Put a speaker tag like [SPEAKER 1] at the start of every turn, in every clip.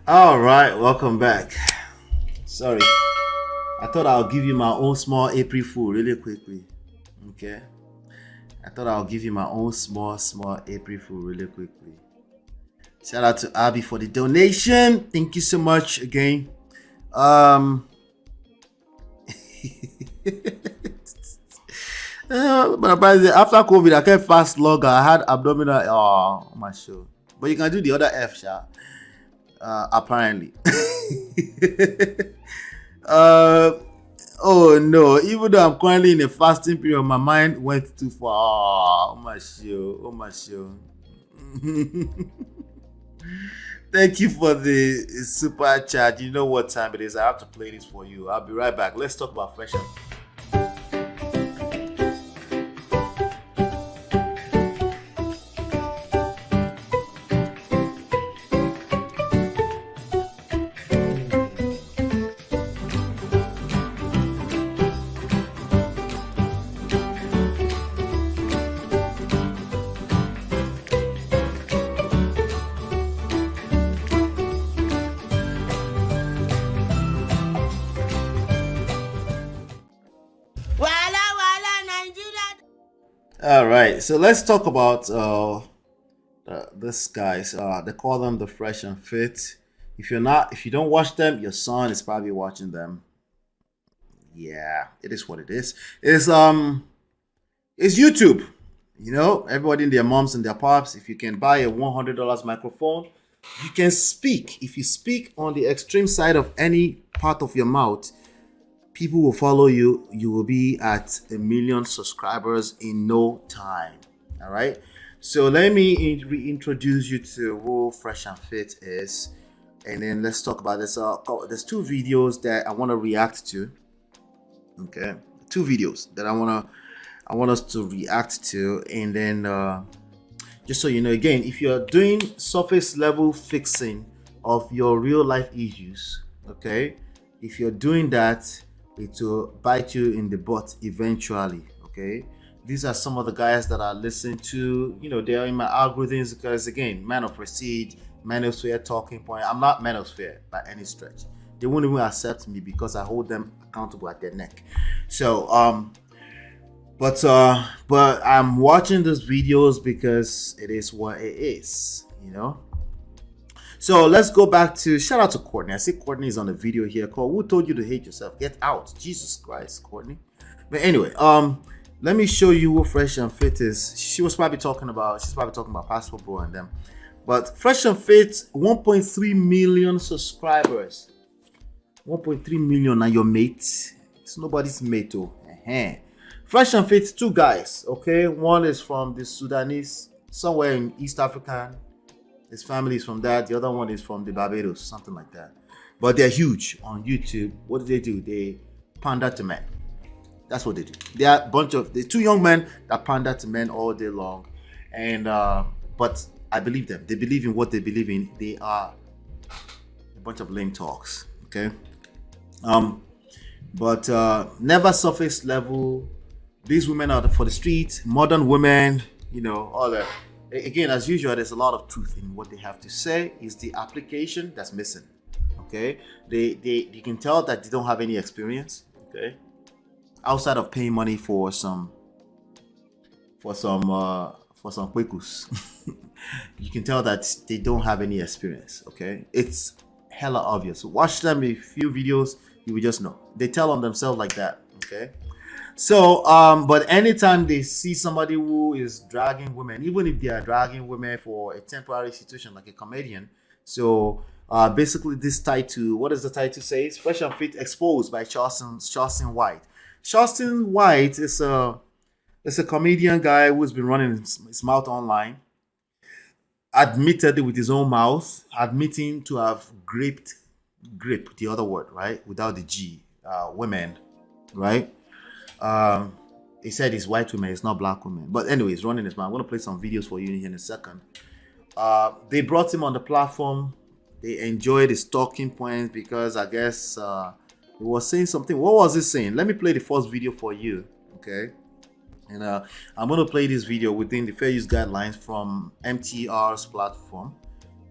[SPEAKER 1] All right, welcome back. Sorry, I thought I'll give you my own small April Fool really quickly. Okay, I thought I'll give you my own small April Fool really quickly. Shout out to Abby for the donation. Thank you so much again. But apparently after COVID, I kept fast logger. I had abdominal. Oh my show. But you can do the other F, Sha. Apparently. Oh no, even though I'm currently in a fasting period, my mind went too far. Oh my show. Oh my show. Thank you for the super chat. You know what time it is. I have to play this for you. I'll be right back. Let's talk about fresh. All right, so let's talk about this guys. They call them the Fresh and Fit. If you don't watch them, your son is probably watching them. Yeah, it is what it is. It's YouTube. You know, everybody and their moms and their pops. If you can buy a $100 microphone, you can speak. If you speak on the extreme side of any part of your mouth, people will follow you. You will be at 1 million subscribers in no time. All right. So let me reintroduce you to who Fresh and Fit is, and then let's talk about this. There's two videos that I want to react to. Okay, two videos that I want us to react to, and then just so you know, again, if you're doing surface level fixing of your real life issues, okay, if you're doing that, it will bite you in the butt eventually. Okay, these are some of the guys that I listen to. You know, they are in my algorithms because, again, man of prestige, manosphere, talking point. I'm not manosphere by any stretch. They won't even accept me because I hold them accountable at their neck. So but I'm watching these videos because it is what it is, you know. So let's go back to shout out to Courtney. I see Courtney is on the video here called "Who Told You to Hate Yourself?" Get out. Jesus Christ, Courtney. But anyway, let me show you what Fresh and Fit is. She's probably talking about Passport Bro and them. But Fresh and Fit, 1.3 million subscribers. 1.3 million are your mates. It's nobody's mate, oh. Fresh and Fit, two guys, okay? One is from the Sudanese, somewhere in East Africa. His family is from that. The other one is from the Barbados, something like that. But they're huge on YouTube. What do? They pander to men. That's what they do. They are they're two young men that pander to men all day long. And but I believe them. They believe in what they believe in. They are a bunch of lame talks. Okay. But never surface level. These women are for the streets, modern women, you know, all that. Again, as usual, there's a lot of truth in what they have to say. Is the application that's missing. Okay, you can tell that they don't have any experience. Okay, outside of paying money for some quickus, you can tell that they don't have any experience. Okay, it's hella obvious. Watch them a few videos, you will just know. They tell on themselves like that. Okay. So, but anytime they see somebody who is dragging women, even if they are dragging women for a temporary situation like a comedian, so basically this title, what does the title say? It's Fresh and Fit Exposed by Charleston White. Charleston White is a comedian guy who's been running his mouth online, admitted with his own mouth, admitting to have grip, the other word, right? Without the G, women, right? He said it's white women, it's not black women. But anyways, running his mouth. I'm going to play some videos for you here in a second. They brought him on the platform. They enjoyed his talking points because I guess he was saying something. What was he saying? Let me play the first video for you. Okay. And I'm going to play this video within the fair use guidelines from MTR's platform.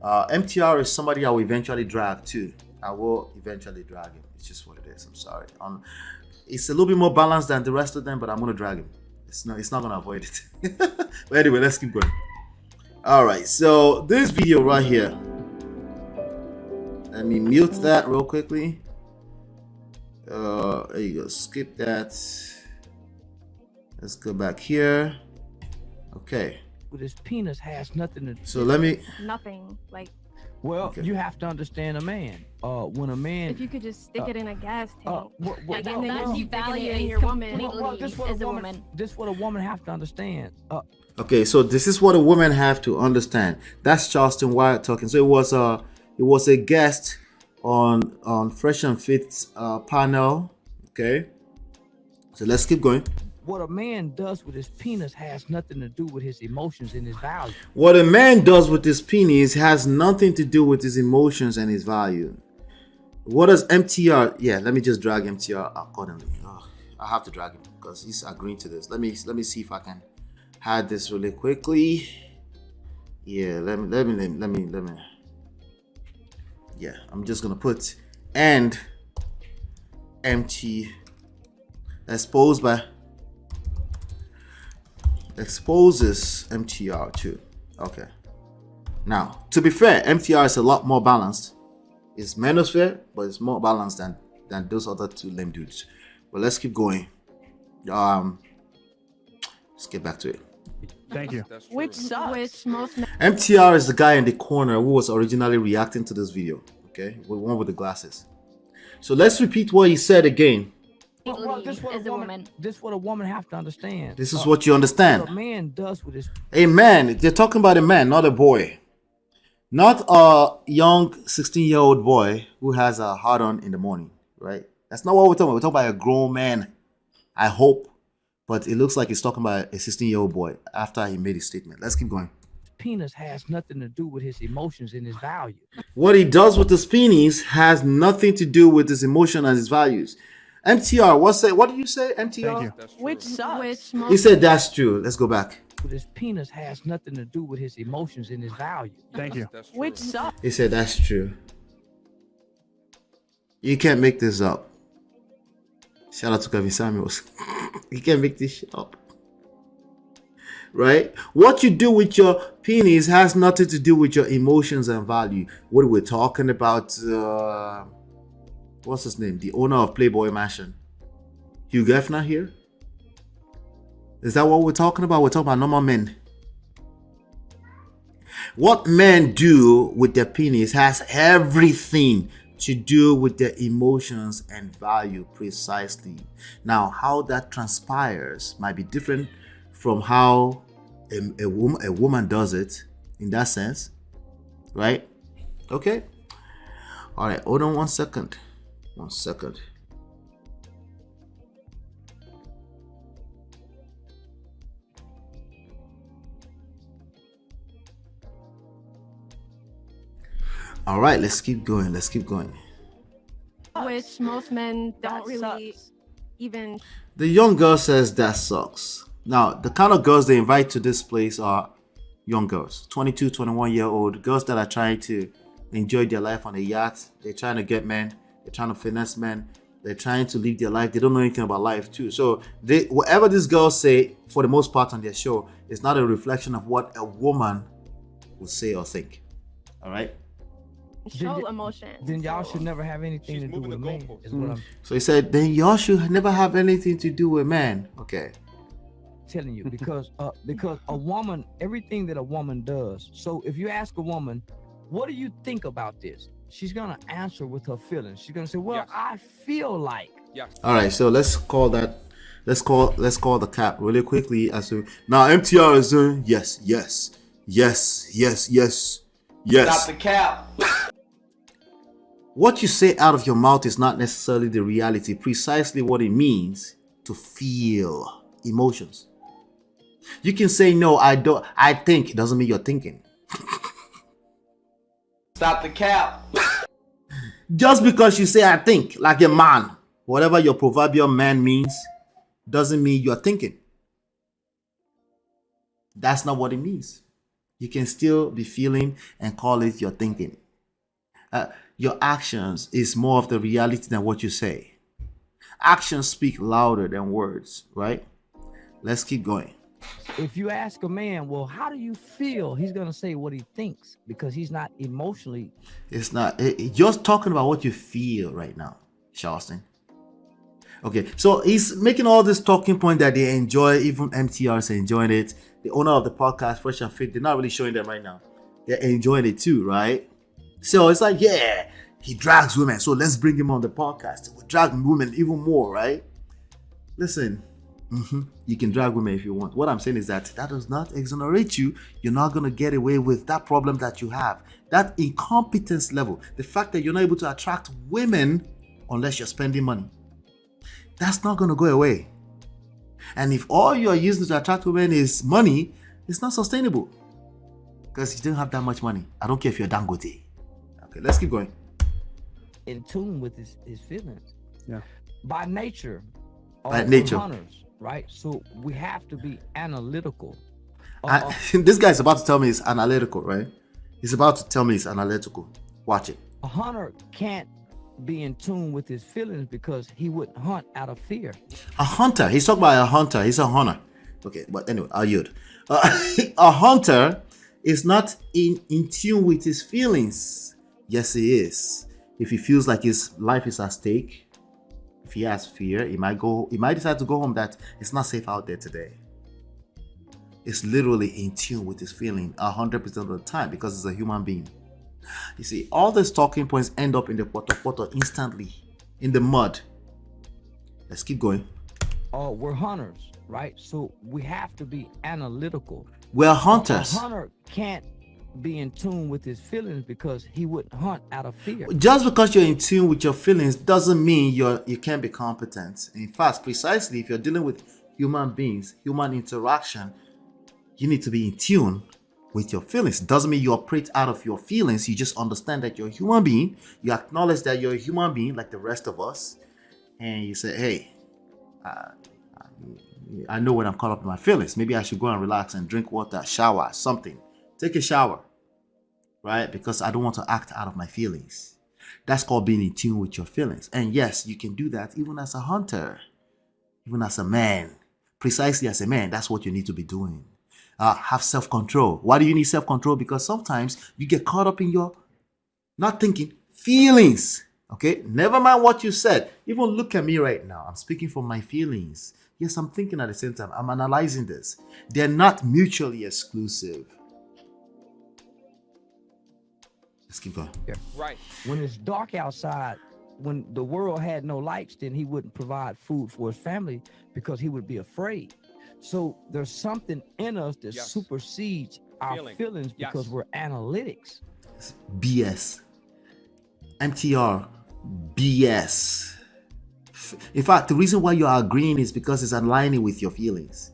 [SPEAKER 1] MTR is somebody I will eventually drag too. I will eventually drag him. It's just what it is. I'm sorry. It's a little bit more balanced than the rest of them, but I'm gonna drag him. It's not gonna avoid it. But anyway, let's keep going. All right, so this video right here. Let me mute that real quickly. There you go. Skip that. Let's go back here. Okay.
[SPEAKER 2] With his penis has nothing to do.
[SPEAKER 1] So let me.
[SPEAKER 3] Nothing. Like,
[SPEAKER 2] Well,
[SPEAKER 1] Okay.
[SPEAKER 2] you have to understand a man. When a man.
[SPEAKER 3] if you could just stick it in a gas tank.
[SPEAKER 2] What,
[SPEAKER 3] and then you
[SPEAKER 4] that's
[SPEAKER 3] keep digging it in
[SPEAKER 4] validates
[SPEAKER 3] your woman.
[SPEAKER 4] completely as a woman.
[SPEAKER 2] This what a woman have to understand.
[SPEAKER 1] Okay, so this is what a woman have to understand. That's Charleston White talking. So it was a guest on Fresh and Fit's panel. Okay, so let's keep going.
[SPEAKER 2] What a man does with his penis has nothing to do with his emotions and his value.
[SPEAKER 1] What a man does with his penis has nothing to do with his emotions and his value. What does MTR? Yeah, let me just drag MTR accordingly. I have to drag him because he's agreeing to this. Let me see if I can hide this really quickly. Yeah, let me. Yeah, I'm just gonna put and MT exposes MTR too. Okay. Now, to be fair, MTR is a lot more balanced. It's manosphere, but it's more balanced than those other two lame dudes. But let's keep going. Let's get back to it.
[SPEAKER 2] Thank you.
[SPEAKER 4] Which sucks.
[SPEAKER 3] Most men
[SPEAKER 1] MTR is the guy in the corner who was originally reacting to this video. Okay, the one with the glasses. So let's repeat what he said again.
[SPEAKER 2] This what
[SPEAKER 4] as a woman.
[SPEAKER 2] This what a woman have to understand.
[SPEAKER 1] This is what you understand.
[SPEAKER 2] What a man does with his.
[SPEAKER 1] A man, they're talking about a man, not a boy. Not a young 16-year-old boy who has a hard on in the morning, right? That's not what we're talking about. We're talking about a grown man, I hope. But it looks like he's talking about a 16-year-old boy after he made his statement. Let's keep going.
[SPEAKER 2] Penis has nothing to do with his emotions and his value.
[SPEAKER 1] What he does with his penis has nothing to do with his emotion and his values. MTR, what did you say, MTR?
[SPEAKER 4] Which sucks.
[SPEAKER 1] He said that's true. Let's go back.
[SPEAKER 2] With his penis has nothing to do with his emotions and his value. Thank you.
[SPEAKER 4] Which sucks.
[SPEAKER 1] He said that's true. You can't make this up. Shout out to Kevin Samuels. You can't make this shit up. Right? What you do with your penis has nothing to do with your emotions and value. What are we talking about? What's his name? The owner of Playboy Mansion. Hugh Hefner here? Is that what we're talking about? We're talking about normal men. What men do with their penis has everything to do with their emotions and value precisely. Now, how that transpires might be different from how a woman does it in that sense, right? Okay. All right, hold on 1 second. 1 second. All right, let's keep going. Let's keep going.
[SPEAKER 3] which most men
[SPEAKER 4] That
[SPEAKER 3] don't really
[SPEAKER 4] sucks.
[SPEAKER 3] even.
[SPEAKER 1] The young girl says that sucks. Now, the kind of girls they invite to this place are young girls, 22, 21-year-old girls that are trying to enjoy their life on a yacht. They're trying to get men. They're trying to finesse men. They're trying to live their life. They don't know anything about life too. So whatever these girls say, for the most part on their show, is not a reflection of what a woman would say or think. All right?
[SPEAKER 3] Show emotion.
[SPEAKER 2] Then y'all should never have anything to do with a man. Is what I'm
[SPEAKER 1] So he said, then y'all should never have anything to do with men. Okay.
[SPEAKER 2] telling you, because a woman, everything that a woman does. So if you ask a woman, what do you think about this? She's gonna answer with her feelings. She's gonna say, well,
[SPEAKER 5] Yes.
[SPEAKER 2] I feel like.
[SPEAKER 1] All right, so let's call that. Let's call the cap really quickly as to now. MTR is doing yes.
[SPEAKER 5] Stop the cap.
[SPEAKER 1] What you say out of your mouth is not necessarily the reality. Precisely what it means to feel emotions. You can say no, I don't. I think. It doesn't mean you're thinking.
[SPEAKER 5] Stop the cap.
[SPEAKER 1] Just because you say I think, like a man, whatever your proverbial man means, doesn't mean you're thinking. That's not what it means. You can still be feeling and call it your thinking. Your actions is more of the reality than what you say. Actions speak louder than words, right? Let's keep going.
[SPEAKER 2] If you ask a man, well, how do you feel? He's going to say what he thinks because he's not emotionally.
[SPEAKER 1] It's not, you're talking about what you feel right now, Charleston. Okay, so he's making all this talking point that they enjoy, even MTR is enjoying it. The owner of the podcast, Fresh and Fit, they're not really showing them right now. They're enjoying it too, right? So it's like, yeah, he drags women, so let's bring him on the podcast. We'll drag women even more, right? Listen, you can drag women if you want. What I'm saying is that does not exonerate you. You're not going to get away with that problem that you have. That incompetence level, the fact that you're not able to attract women unless you're spending money. That's not going to go away. And if all you are using to attract women is money, it's not sustainable. Because you don't have that much money. I don't care if you're Dangote. Okay, let's keep going.
[SPEAKER 2] In tune with his feelings.
[SPEAKER 6] Yeah.
[SPEAKER 2] By nature.
[SPEAKER 1] By nature.
[SPEAKER 2] Hunters, right? So we have to be analytical.
[SPEAKER 1] This guy's about to tell me it's analytical, right? He's about to tell me it's analytical. Watch it.
[SPEAKER 2] A hunter can't be in tune with his feelings because he wouldn't hunt out of fear.
[SPEAKER 1] A hunter. He's talking about a hunter. He's a hunter. Okay, but anyway, I'll yield. A hunter is not in tune with his feelings. Yes, he is. If he feels like his life is at stake, if he has fear, he might decide to go home that it's not safe out there today. It's literally in tune with his feeling 100% of the time because it's a human being. You see, all these talking points end up in the poto instantly, in the mud. Let's keep going.
[SPEAKER 2] We're hunters, right? So we have to be analytical.
[SPEAKER 1] We're hunters.
[SPEAKER 2] A hunter can't be in tune with his feelings because he wouldn't hunt out of fear.
[SPEAKER 1] Just because you're in tune with your feelings doesn't mean you can't be competent. In fact, precisely if you're dealing with human beings, human interaction, you need to be in tune with your feelings. It doesn't mean you operate out of your feelings. You just understand that you're a human being. You acknowledge that you're a human being like the rest of us. And you say, hey, I know when I'm caught up in my feelings. Maybe I should go and relax and drink water, shower, something. Take a shower, right? Because I don't want to act out of my feelings. That's called being in tune with your feelings. And yes, you can do that even as a hunter, even as a man. Precisely as a man, that's what you need to be doing. Have self-control. Why do you need self-control? Because sometimes you get caught up in your not thinking, feelings. Okay, never mind what you said. Even look at me right now. I'm speaking from my feelings. Yes, I'm thinking at the same time. I'm analyzing this. They're not mutually exclusive. Let's keep going.
[SPEAKER 2] Yeah. Right. When it's dark outside, when the world had no lights, then he wouldn't provide food for his family because he would be afraid. So there's something in us that supersedes our feelings because we're analytics.
[SPEAKER 1] It's BS. MTR. BS. In fact, the reason why you're agreeing is because it's aligning with your feelings.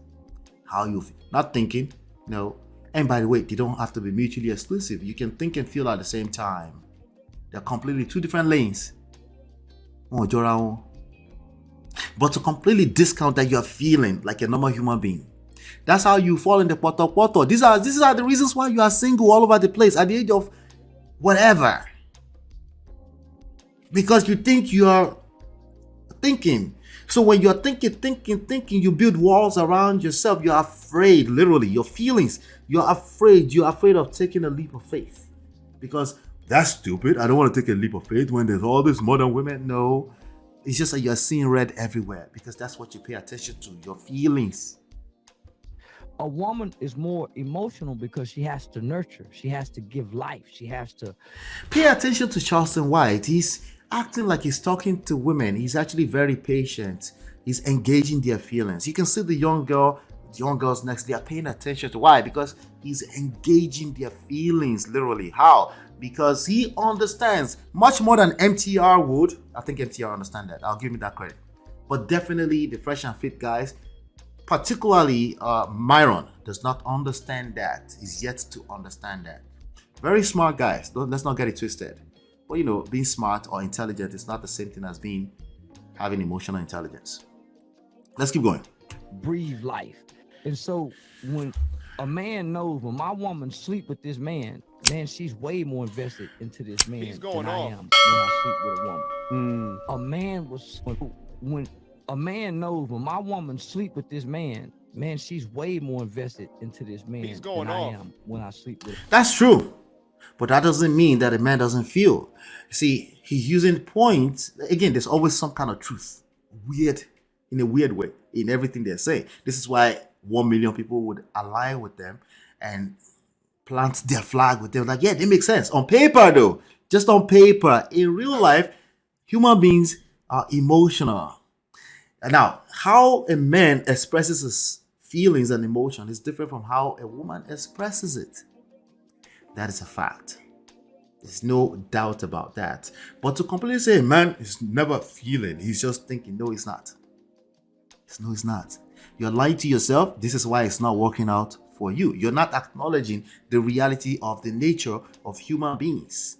[SPEAKER 1] How you feel. Not thinking. No. And by the way, they don't have to be mutually exclusive. You can think and feel at the same time. They're completely two different lanes. But to completely discount that you're feeling like a normal human being, that's how you fall in the poto. These are the reasons why you are single all over the place at the age of whatever. Because you think you are thinking. So when you're thinking, you build walls around yourself. You're afraid, literally, your feelings. You're afraid of taking a leap of faith. Because that's stupid. I don't want to take a leap of faith when there's all these modern women. No. It's just that you're seeing red everywhere because that's what you pay attention to, your feelings.
[SPEAKER 2] A woman is more emotional because she has to nurture. She has to give life. She has to...
[SPEAKER 1] Pay attention to Charleston White. He's acting like he's talking to women. He's actually very patient. He's engaging their feelings. You can see the young girls next, they are paying attention to why? Because he's engaging their feelings, literally. How? Because he understands much more than MTR would. I think MTR understand that. I'll give him that credit. But definitely the Fresh and Fit guys, particularly Myron, does not understand that. He's yet to understand that. Very smart guys. Let's not get it twisted. But you know, being smart or intelligent is not the same thing as having emotional intelligence. Let's keep going.
[SPEAKER 2] Breathe life. And so when A man knows when my woman sleep with this man, she's way more invested into this man than I am when I sleep with a woman. A man was when a man knows when my woman sleep with this man, she's way more invested into this man than I am when I sleep with him.
[SPEAKER 1] That's true. But that doesn't mean that a man doesn't feel. See, he's using points. Again, there's always some kind of truth. In a weird way, in everything they say. This is why 1 million people would align with them and plant their flag with them. Like, yeah, they make sense. On paper, though. Just on paper. In real life, human beings are emotional. Now, how a man expresses his feelings and emotion is different from how a woman expresses it. That is a fact. There's no doubt about that. But to completely say a man is never feeling, he's just thinking, no, he's not. No, it's not. You're lying to yourself. This is why it's not working out for you. You're not acknowledging the reality of the nature of human beings.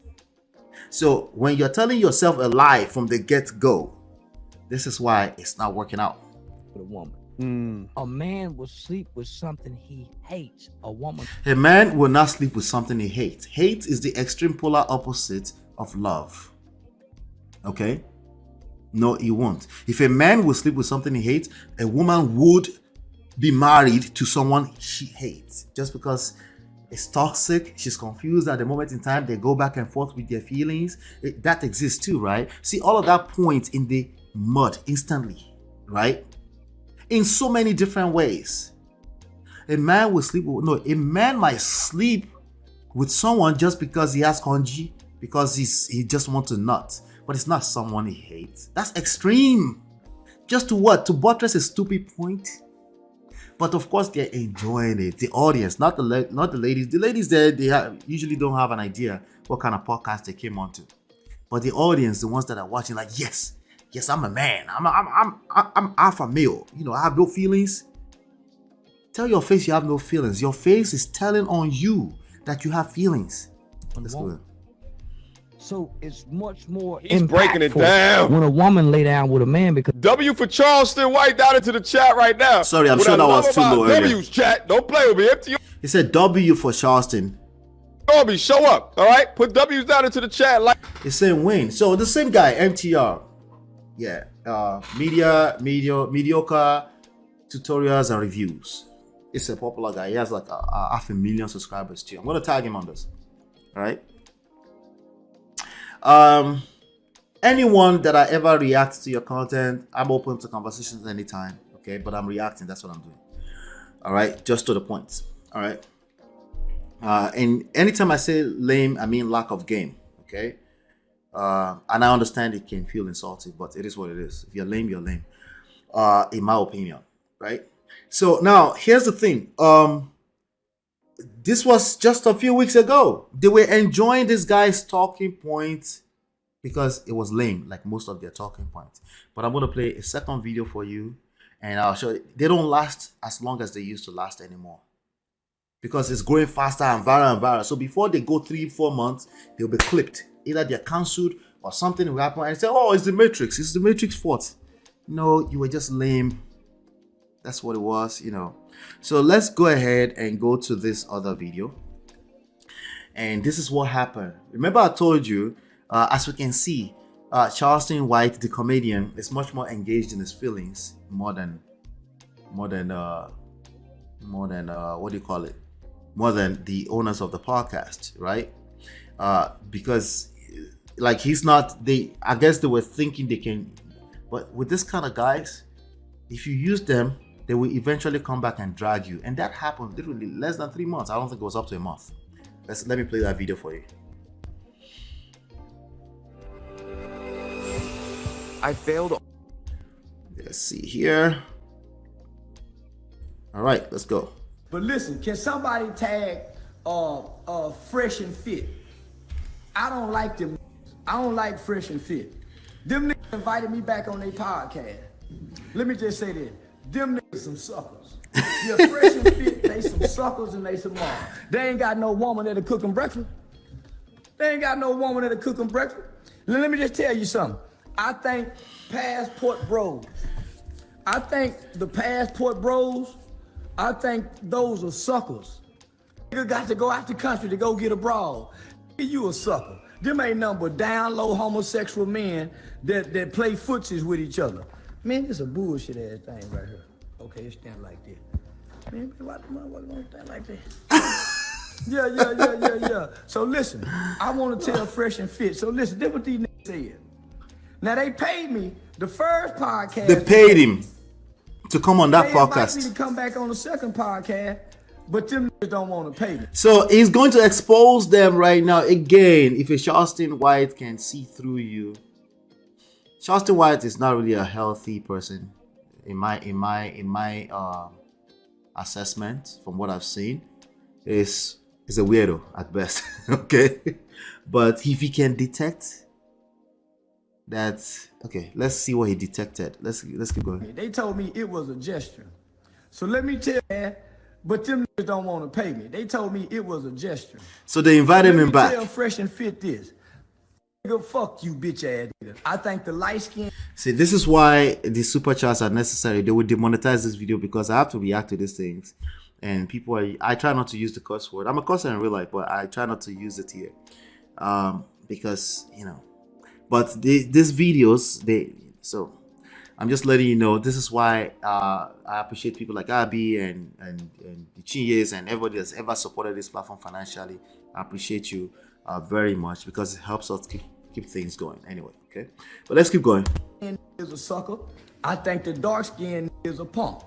[SPEAKER 1] So when you're telling yourself a lie from the get-go, this is why it's not working out.
[SPEAKER 2] With a woman. A man will sleep with something he hates. A woman.
[SPEAKER 1] A man will not sleep with something he hates. Hate is the extreme polar opposite of love. Okay? No, he won't. If a man will sleep with something he hates, a woman would be married to someone she hates. Just because it's toxic, she's confused at the moment in time, they go back and forth with their feelings. That exists too, right? See, all of that points in the mud instantly, right? In so many different ways. A man might sleep with someone just because he has congee, because he just wants to nut. But it's not someone he hates. That's extreme. Just to what? To buttress a stupid point. But of course, they're enjoying it. The audience, not the ladies. The ladies there, usually don't have an idea what kind of podcast they came onto. But the audience, the ones that are watching, like, yes, I'm a man. I'm alpha male. You know, I have no feelings. Tell your face you have no feelings. Your face is telling on you that you have feelings. Let's go.
[SPEAKER 2] So it's much more
[SPEAKER 6] He's breaking it down
[SPEAKER 2] when a woman lay down with a man because
[SPEAKER 6] W for Charleston White down into the chat right now.
[SPEAKER 1] Sorry, I'm sure that was too low earlier.
[SPEAKER 6] W's chat, don't play with me. Empty.
[SPEAKER 1] He said W for Charleston.
[SPEAKER 6] Dobby, show up. All right, put W's down into the chat. Like
[SPEAKER 1] it's saying Wayne. So the same guy, MTR. Yeah, mediocre tutorials and reviews. It's a popular guy. He has like 500,000 subscribers too. I'm gonna tag him on this. All right. Anyone that I ever react to your content, I'm open to conversations anytime. Okay, but I'm reacting. That's what I'm doing. All right, just to the point. All right. And anytime I say lame, I mean lack of game. Okay. And I understand it can feel insulting, but it is what it is. If you're lame, you're lame. In my opinion, right? So now here's the thing. This was just a few weeks ago. They were enjoying this guy's talking points because it was lame, like most of their talking points. But I'm going to play a second video for you, and I'll show you. They don't last as long as they used to last anymore because it's growing faster and viral. So before they go 3-4 months, they'll be clipped. Either they're cancelled or something will happen and say, oh, it's the Matrix. It's the Matrix fault. No, you were just lame. That's what it was, you know. So let's go ahead and go to this other video. And this is what happened. Remember I told you, as we can see, Charleston White, the comedian, is much more engaged in his feelings more than what do you call it? More than the owners of the podcast, right? Because like he's not, I guess they were thinking they can, but with this kind of guys, if you use them, they will eventually come back and drag you. And that happened literally less than 3 months. I don't think it was up to a month. Let me play that video for you.
[SPEAKER 7] I failed.
[SPEAKER 1] Let's see here. All right, let's go.
[SPEAKER 8] But listen, can somebody tag Fresh and Fit? I don't like them. I don't like Fresh and Fit. Them niggas invited me back on their podcast. Let me just say this. Them niggas some suckers. Yeah, Fresh and Fit, they some suckers and they some moms. They ain't got no woman that'll cook them breakfast. They ain't got no woman that'll cook them breakfast. Let me just tell you something. I think Passport Bros. I think the Passport Bros I think those are suckers. Nigga got to go out the country to go get a broad. You a sucker. Them ain't nothing but down low homosexual men that play footsies with each other. Man, this a bullshit ass thing right here. Okay, it stand like this. Man, why the motherfucker don't stand like that? Yeah. So listen, I want to tell Fresh and Fit. So listen, this what these niggas said. Now they paid me the first podcast.
[SPEAKER 1] They paid him to come on that
[SPEAKER 8] they invite me
[SPEAKER 1] podcast.
[SPEAKER 8] to come back on the second podcast, but them niggas don't want to pay me.
[SPEAKER 1] So he's going to expose them right now. Again, if a Charleston White can see through you, Charleston White is not really a healthy person in my assessment. From what I've seen, is a weirdo at best. Okay, but if he can detect that, okay, let's see what he detected. Let's keep going.
[SPEAKER 8] They told me it was a gesture. So let me tell you, but them niggas don't want to pay me. They told me it was a gesture.
[SPEAKER 1] So they invited him back.
[SPEAKER 8] Tell Fresh and Fit this. Nigga, fuck you, bitch ass nigga. I think the light skin.
[SPEAKER 1] See, this is why the super chats are necessary. They would demonetize this video because I have to react to these things. And people are, I try not to use the curse word. I'm a curser in real life, but I try not to use it here. Because, you know, but these videos, so I'm just letting you know, this is why I appreciate people like Abby and the Chinyes and everybody that's ever supported this platform financially. I appreciate you very much because it helps us keep things going. Anyway, okay, but let's keep going.
[SPEAKER 8] Is a sucker. I think the dark skin is a punk.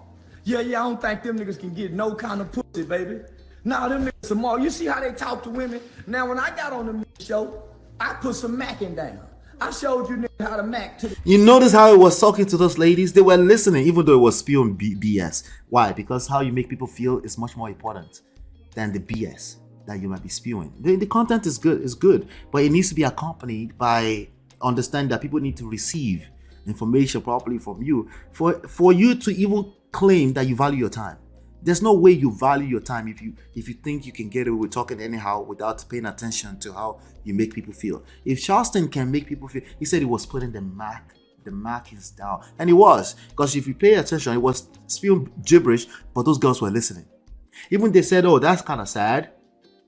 [SPEAKER 8] Yeah, I don't think them niggas can get no kind of pussy, baby. Nah, them niggas some more. You see how they talk to women? Now, when I got on the show, I put some macking down. I showed you niggas how to mac to the...
[SPEAKER 1] You notice how it was talking to those ladies? They were listening, even though it was spewing BS. Why? Because how you make people feel is much more important than the BS that you might be spewing. The content is good, but it needs to be accompanied by understanding that people need to receive information properly from you for you to even claim that you value your time. There's no way you value your time if you think you can get away with talking anyhow without paying attention to how you make people feel. If Charleston can make people feel, he said he was putting the mark is down, and it was, because if you pay attention, it was spewing gibberish, but those girls were listening. Even they said, "Oh, that's kind of sad."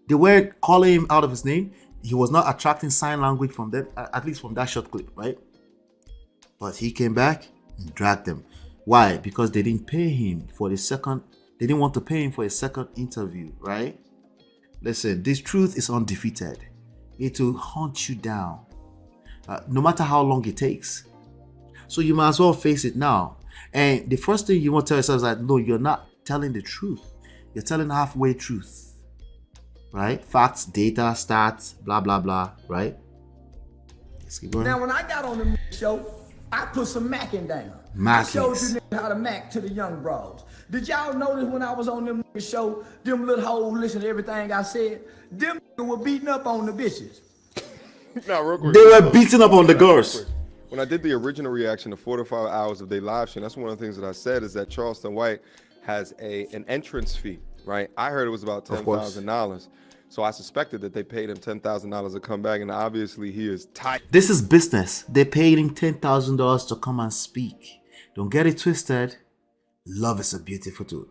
[SPEAKER 1] They weren't calling him out of his name. He was not attracting sign language from them, at least from that short clip, right? But he came back and dragged them. Why? Because they didn't pay him for the second. They didn't want to pay him for a second interview, right? Listen, this truth is undefeated. It will hunt you down, no matter how long it takes. So you might as well face it now. And the first thing you want to tell yourself is that, no, you're not telling the truth. You're telling halfway truth. Right? Facts, data, stats, blah, blah, blah, right? Let's keep going.
[SPEAKER 8] Now, when I got on the show, I put some macking down.
[SPEAKER 1] Mackings.
[SPEAKER 8] I showed you niggas how to mac to the young bros. Did y'all notice when I was on them show, them little hoes listen to everything I said? Them were beating up on the bitches.
[SPEAKER 6] Now, real quick.
[SPEAKER 1] They were beating up on the girls.
[SPEAKER 6] When I did the original reaction to 4 to 5 hours of their live stream, that's one of the things that I said is that Charleston White has an entrance fee, right? I heard it was about $10,000. So I suspected that they paid him $10,000 to come back, and obviously he is tight.
[SPEAKER 1] This is business. They paid him $10,000 to come and speak. Don't get it twisted. Love is a beautiful tool.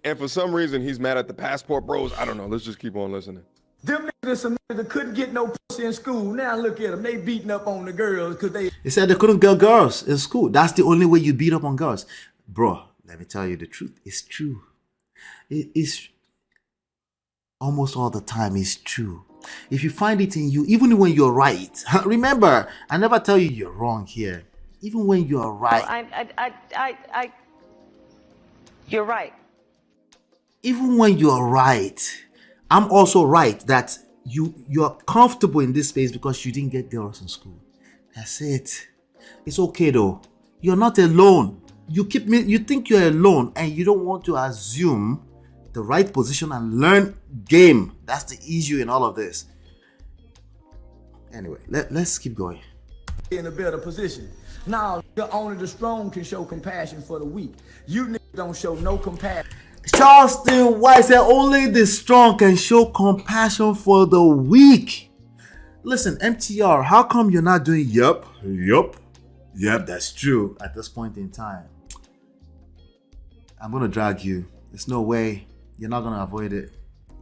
[SPEAKER 6] And for some reason, he's mad at the passport bros. I don't know. Let's just keep on listening.
[SPEAKER 8] Them niggas some niggas that couldn't get no pussy in school. Now look at them. They beating up on the girls because they...
[SPEAKER 1] They said they couldn't get girls in school. That's the only way you beat up on girls. Bro, let me tell you the truth. It's true. It is... Almost all the time is true. If you find it in you, even when you're right, remember, I never tell you you're wrong here. Even when you're right.
[SPEAKER 4] You're right.
[SPEAKER 1] Even when you're right, I'm also right that you're comfortable in this space because you didn't get girls in school. That's it. It's okay though. You're not alone. You think you're alone and you don't want to assume the right position and learn game. That's the issue in all of this. Anyway, let's keep going.
[SPEAKER 8] In a better position. Now, only the strong can show compassion for the weak. You niggas don't show no compassion.
[SPEAKER 1] Charleston White said only the strong can show compassion for the weak. Listen, MTR, how come you're not doing yup, that's true at this point in time? I'm gonna drag you. There's no way. You're not gonna avoid it.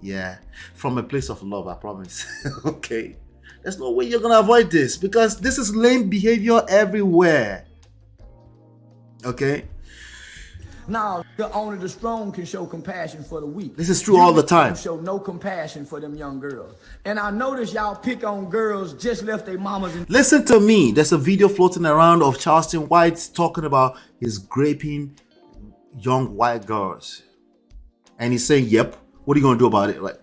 [SPEAKER 1] Yeah. From a place of love, I promise. Okay. There's no way you're gonna avoid this because this is lame behavior everywhere. Okay.
[SPEAKER 8] Now, only the strong can show compassion for the weak.
[SPEAKER 1] This is true all the time.
[SPEAKER 8] Show no compassion for them young girls. And I notice y'all pick on girls just left their mamas.
[SPEAKER 1] Listen to me. There's a video floating around of Charleston White talking about his graping young white girls. And he's saying, yep, what are you going to do about it? Like,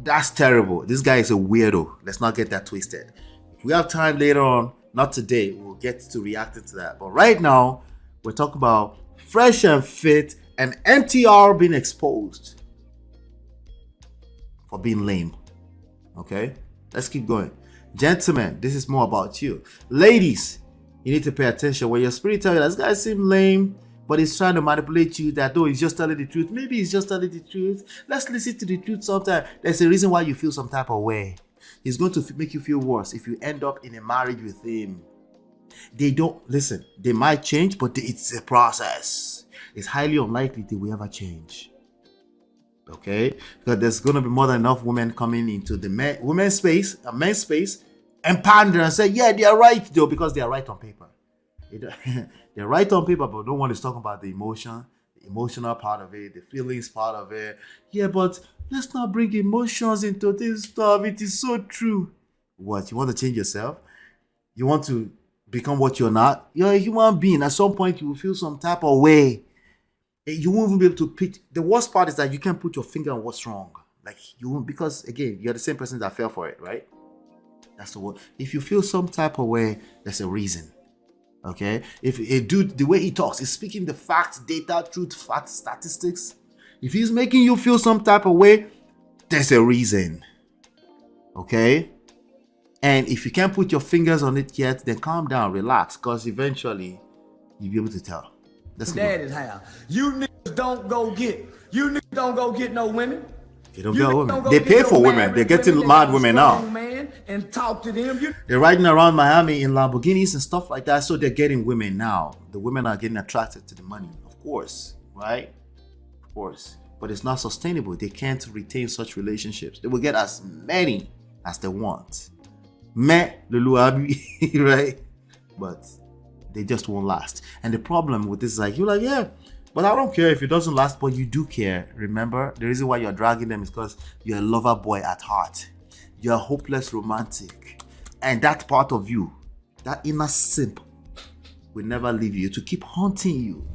[SPEAKER 1] that's terrible. This guy is a weirdo. Let's not get that twisted. If we have time later on, not today, we'll get to reacting to that. But right now, we're talking about Fresh and Fit and MTR being exposed for being lame. Okay, let's keep going. Gentlemen, this is more about you. Ladies, you need to pay attention. When your spirit tells you this guy seems lame, but he's trying to manipulate you, that he's just telling the truth. Maybe he's just telling the truth. Let's listen to the truth sometime. There's a reason why you feel some type of way. He's going to make you feel worse if you end up in a marriage with him. They don't listen. They might change, but it's a process. It's highly unlikely they will ever change. Okay, because there's going to be more than enough women coming into the women's space, a men's space, and pander and say, yeah, they are right though, because they are right on paper. They're right on paper, but no one is talking about the emotion, the emotional part of it, the feelings part of it. Yeah, but let's not bring emotions into this stuff. It is so true. What, you want to change yourself? You want to become what you're not? You're a human being. At some point, you will feel some type of way. You won't even be able to pick. The worst part is that you can't put your finger on what's wrong. Like, you won't, because again, you're the same person that fell for it, right? That's the word. If you feel some type of way, there's a reason. Okay? If a dude, the way he talks, is speaking the facts, data, truth, facts, statistics. If he's making you feel some type of way, there's a reason. Okay? And if you can't put your fingers on it yet, then calm down, relax, because eventually you'll be able to tell. That's
[SPEAKER 8] that is how. You niggas don't go get no women.
[SPEAKER 1] They don't get women. They pay for women. They're getting mad women now.
[SPEAKER 8] And talk to them.
[SPEAKER 1] They're riding around Miami in Lamborghinis and stuff like that, so they're getting women now. The women are getting attracted to the money, of course, right? Of course. But it's not sustainable. They can't retain such relationships. They will get as many as they want. Right? But they just won't last. And the problem with this is like, you're like, yeah, but I don't care if it doesn't last, but you do care. Remember, the reason why you're dragging them is because you're a lover boy at heart. You're a hopeless romantic. And that part of you, that inner simp, will never leave you to keep haunting you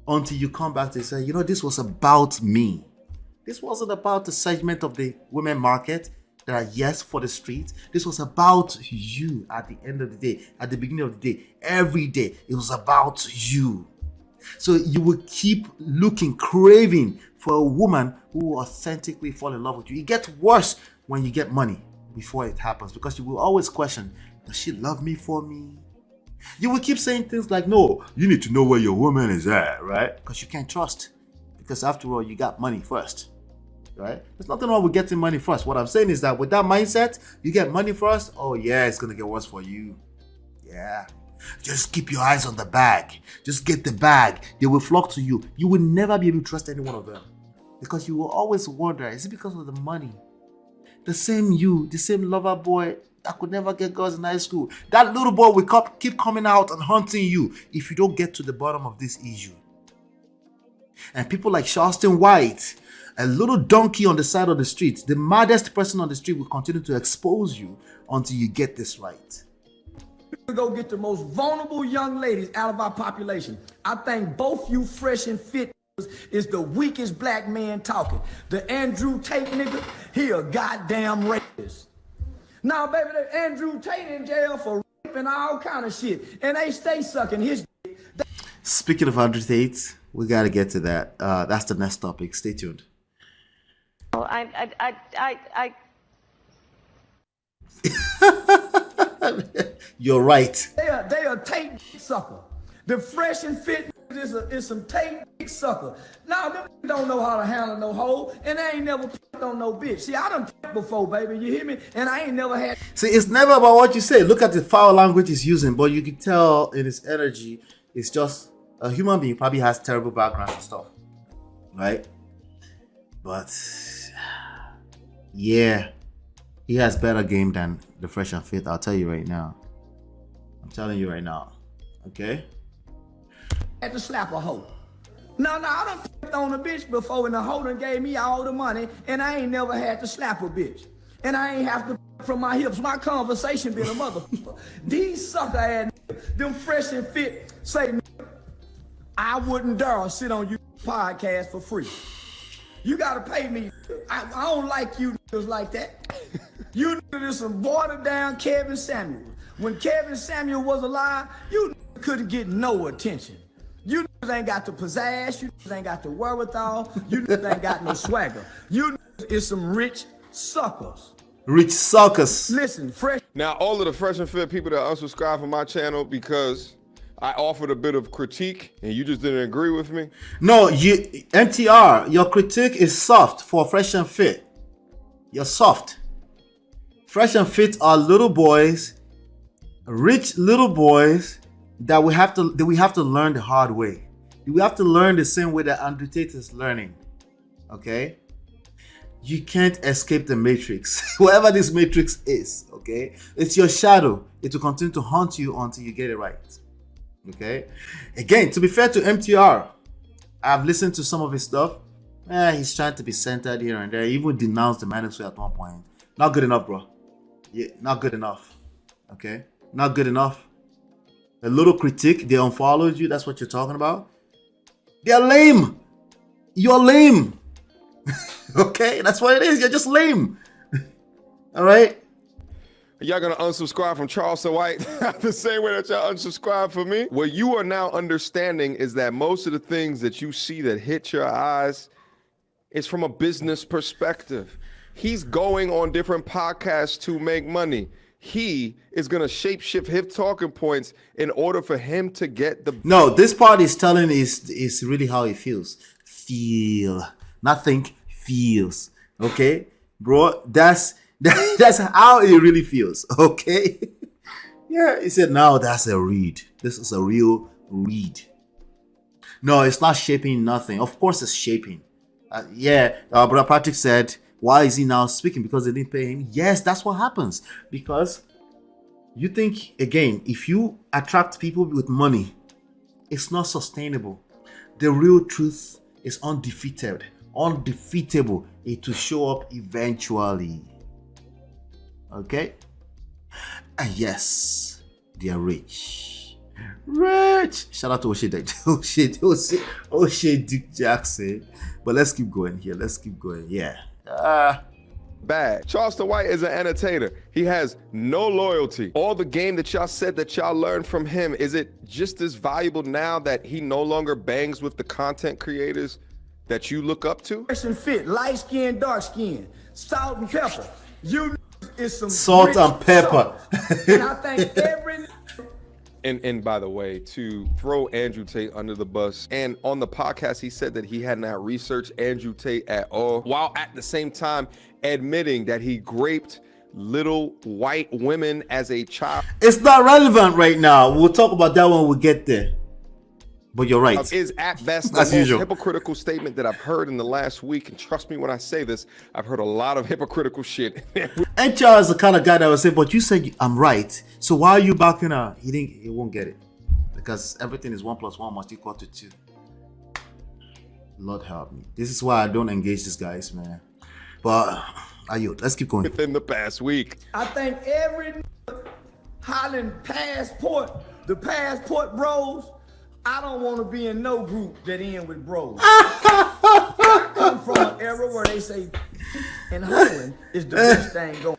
[SPEAKER 1] until you come back to say, you know, this was about me. This wasn't about the segment of the women market that are yes for the street. This was about you at the end of the day, at the beginning of the day, every day. It was about you. So you will keep looking, craving for a woman who will authentically fall in love with you. It gets worse when you get money before it happens, because you will always question, does she love me for me? You will keep saying things like, no, you need to know where your woman is at, right? Because you can't trust. Because after all, you got money first, right? There's nothing wrong with getting money first. What I'm saying is that with that mindset, you get money first, oh yeah, it's going to get worse for you. Yeah. Just keep your eyes on the bag. Just get the bag. They will flock to you. You will never be able to trust any one of them. Because you will always wonder, is it because of the money? The same you, the same lover boy that could never get girls in high school. That little boy will keep coming out and hunting you if you don't get to the bottom of this issue. And people like Charleston White, a little donkey on the side of the street, the maddest person on the street, will continue to expose you until you get this right.
[SPEAKER 8] Go get the most vulnerable young ladies out of our population. I think both you Fresh and Fit is the weakest black man talking. The Andrew Tate nigga, he a goddamn rapist. Now, baby, the Andrew Tate in jail for rape and all kind of shit, and they stay sucking his dick.
[SPEAKER 1] Speaking of Andrew Tate, we gotta get to that. That's the next topic. Stay tuned. You're right.
[SPEAKER 8] They are Tate sucker. The Fresh and Fit is some Tate sucker. Now them don't know how to handle no hoe, and they ain't never picked on no bitch. See, I done picked before, baby. You hear me? And I ain't never had.
[SPEAKER 1] See, it's never about what you say. Look at the foul language he's using, but you can tell in his energy, it's just a human being probably has terrible backgrounds and stuff, right? But yeah, he has better game than the Fresh and Fit. I'll tell you right now. I'm telling you right now. Okay?
[SPEAKER 8] Had to slap a hoe. No, I done picked on a bitch before and the hoe done gave me all the money and I ain't never had to slap a bitch. And I ain't have to from my hips. My conversation been a motherfucker. These sucker ass them Fresh and Fit say, I wouldn't dare sit on your podcast for free. You gotta pay me. I don't like you niggas like that. You niggas is some watered down Kevin Samuel. When Kevin Samuel was alive, you couldn't get no attention. You niggas ain't got the pizzazz, you niggas ain't got the wherewithal, you niggas ain't got no swagger. You niggas is some rich suckers.
[SPEAKER 1] Rich suckers.
[SPEAKER 8] Listen, Fresh.
[SPEAKER 6] Now, all of the Fresh and Fit people that unsubscribe from my channel because I offered a bit of critique and you just didn't agree with me.
[SPEAKER 1] No, MTR, your critique is soft for Fresh and Fit. You're soft. Fresh and Fit are little boys, rich little boys that we have to learn the hard way. We have to learn the same way that Andrew Tate is learning. Okay? You can't escape the matrix. Whatever this matrix is, okay? It's your shadow. It will continue to haunt you until you get it right. Okay? Again, to be fair to MTR, I've listened to some of his stuff. He's trying to be centered here and there. He even denounced the manosphere at one point. Not good enough, bro. Yeah, not good enough. Okay? Not good enough. A little critique, they unfollowed you. That's what you're talking about. They're lame. You're lame. Okay, that's what it is. You're just lame. All right.
[SPEAKER 6] Y'all gonna unsubscribe from Charleston White the same way that y'all unsubscribe for me? What you are now understanding is that most of the things that you see that hit your eyes is from a business perspective. He's going on different podcasts to make money. He is gonna shapeshift his talking points in order for him to get the.
[SPEAKER 1] No, this part is telling is really how he feels. Feel, not think. Feels, okay, bro. That's how it really feels, okay. Yeah, he said, "Now that's a read. This is a real read." No, it's not shaping nothing. Of course, it's shaping. Brother Patrick said, "Why is he now speaking? Because they didn't pay him." Yes, that's what happens. Because you think again, if you attract people with money, it's not sustainable. The real truth is undefeated. Undefeatable. It will show up eventually. Okay? And yes, they are rich. Rich! Shout out to O'Shea Dick Jackson. But let's keep going here. Let's keep going. Yeah.
[SPEAKER 6] Bad. Charleston White is an entertainer. He has no loyalty. All the game that y'all said that y'all learned from him, is it just as valuable now that he no longer bangs with the content creators that you look up to?
[SPEAKER 8] Fresh and Fit, light skin, dark skin, salt and pepper. You is some
[SPEAKER 1] salt and pepper.
[SPEAKER 8] And I think every.
[SPEAKER 6] And by the way, to throw Andrew Tate under the bus, and on the podcast, he said that he had not researched Andrew Tate at all, while at the same time admitting that he raped little white women as a child.
[SPEAKER 1] It's not relevant right now. We'll talk about that when we get there. But you're right.
[SPEAKER 6] Is at best the most hypocritical statement that I've heard in the last week. And trust me when I say this, I've heard a lot of hypocritical shit.
[SPEAKER 1] And Charles is the kind of guy that will say, but you said I'm right. So why are you backing out? He won't get it. Because everything is 1 + 1 must equal to 2. Lord help me. This is why I don't engage these guys, man. But let's keep going.
[SPEAKER 6] Within the past week.
[SPEAKER 8] I think every Holland the passport bros, I don't want to be in no group that end with bros. I come from an era where they say, and Holland is the best thing going.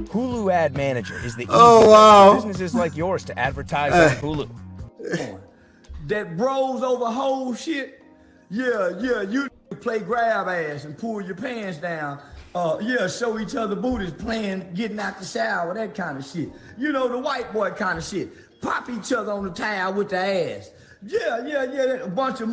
[SPEAKER 7] Hulu Ad Manager is the easiest
[SPEAKER 1] wow.
[SPEAKER 7] for businesses like yours to advertise on Hulu.
[SPEAKER 8] That bros over whole shit. Yeah, you play grab ass and pull your pants down. Show each other booties, playing, getting out the shower, that kind of shit. You know, the white boy kind of shit. Pop each other on the towel with the ass. Yeah. A bunch of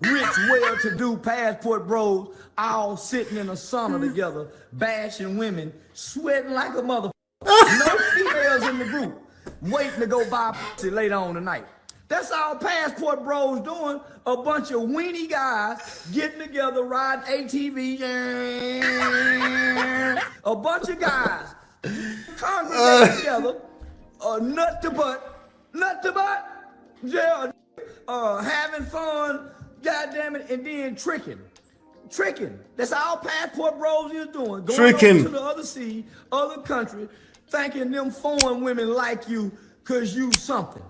[SPEAKER 8] rich, well-to-do passport bros all sitting in a sauna together, bashing women, sweating like a motherfucker. No females in the group. waiting to go buy pussy later on tonight. That's all Passport Bros doing. A bunch of weenie guys getting together, riding ATV. A bunch of guys congregating together, nut to butt, yeah, having fun, goddamn it, and then tricking. That's all Passport Bros is doing. Going over to the other sea, other country, thinking them foreign women like you because you something.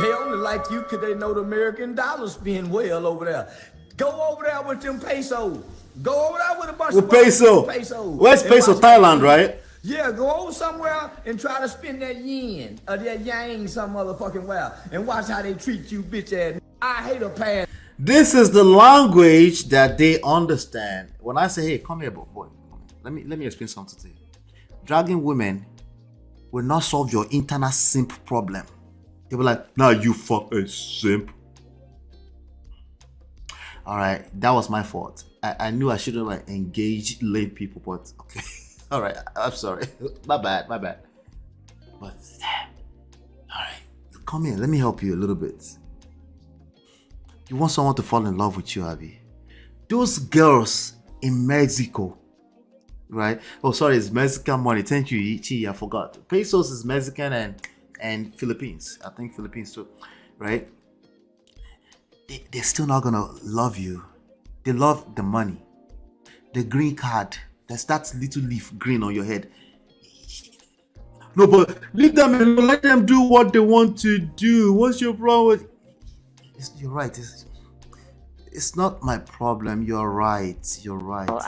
[SPEAKER 8] They only like you because they know the American dollar spin well over there. Go over there with them pesos. Go over there with a bunch of
[SPEAKER 1] pesos. Where's peso? Thailand, right?
[SPEAKER 8] Yeah, go over somewhere and try to spin that yen or that yang some motherfucking well and watch how they treat you, bitch ass. I hate a pass.
[SPEAKER 1] This is the language that they understand. When I say, hey, come here, boy. Let me explain something to you. Dragging women will not solve your internal simp problem. They were like, nah, you fuck a simp. All right, that was my fault. I knew I shouldn't like engage lame people, but okay. All right, I'm sorry. My bad. But, all right, come here. Let me help you a little bit. You want someone to fall in love with you, Abby? Those girls in Mexico, right? Oh, sorry, it's Mexican money. Thank you, Ichi. I forgot. Pesos is Mexican and Philippines. I think Philippines too, right? They're still not gonna love you. They love the money, the green card. That's that little leaf green on your head. No, but leave them alone. Let them do what they want to do. What's your problem with? You're right. It's not my problem. You're right. You're right.
[SPEAKER 4] Well,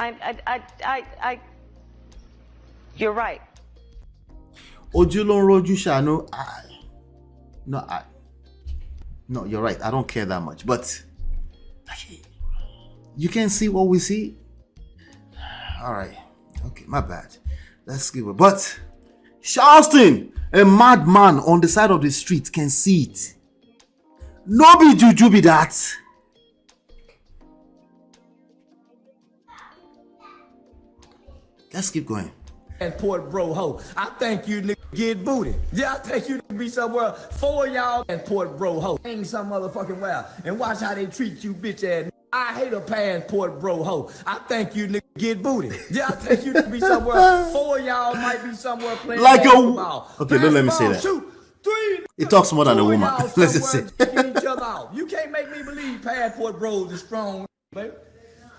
[SPEAKER 4] you're right.
[SPEAKER 1] Ojulon Roju Shano. No, you're right. I don't care that much. But you can see what we see. All right. Okay, my bad. Let's give it. But Charleston, a madman on the side of the street can see it. No be juju be that. Let's keep going.
[SPEAKER 8] And Port Bro ho. I think you niggas get booty. Yeah, I think you niggas be somewhere for y'all and Port Bro ho. Ain't some motherfucking well. And watch how they treat you, bitch ass. I hate a Passport Bro ho. I think you niggas get booty. Yeah, I think you niggas be somewhere for y'all might be somewhere playing
[SPEAKER 1] like
[SPEAKER 8] basketball.
[SPEAKER 1] Okay, don't let me say that.
[SPEAKER 8] Shoot. 3.
[SPEAKER 1] It talks more than a woman. Let's just say.
[SPEAKER 8] Each other out. You can't make me believe Passport Bros is strong, baby.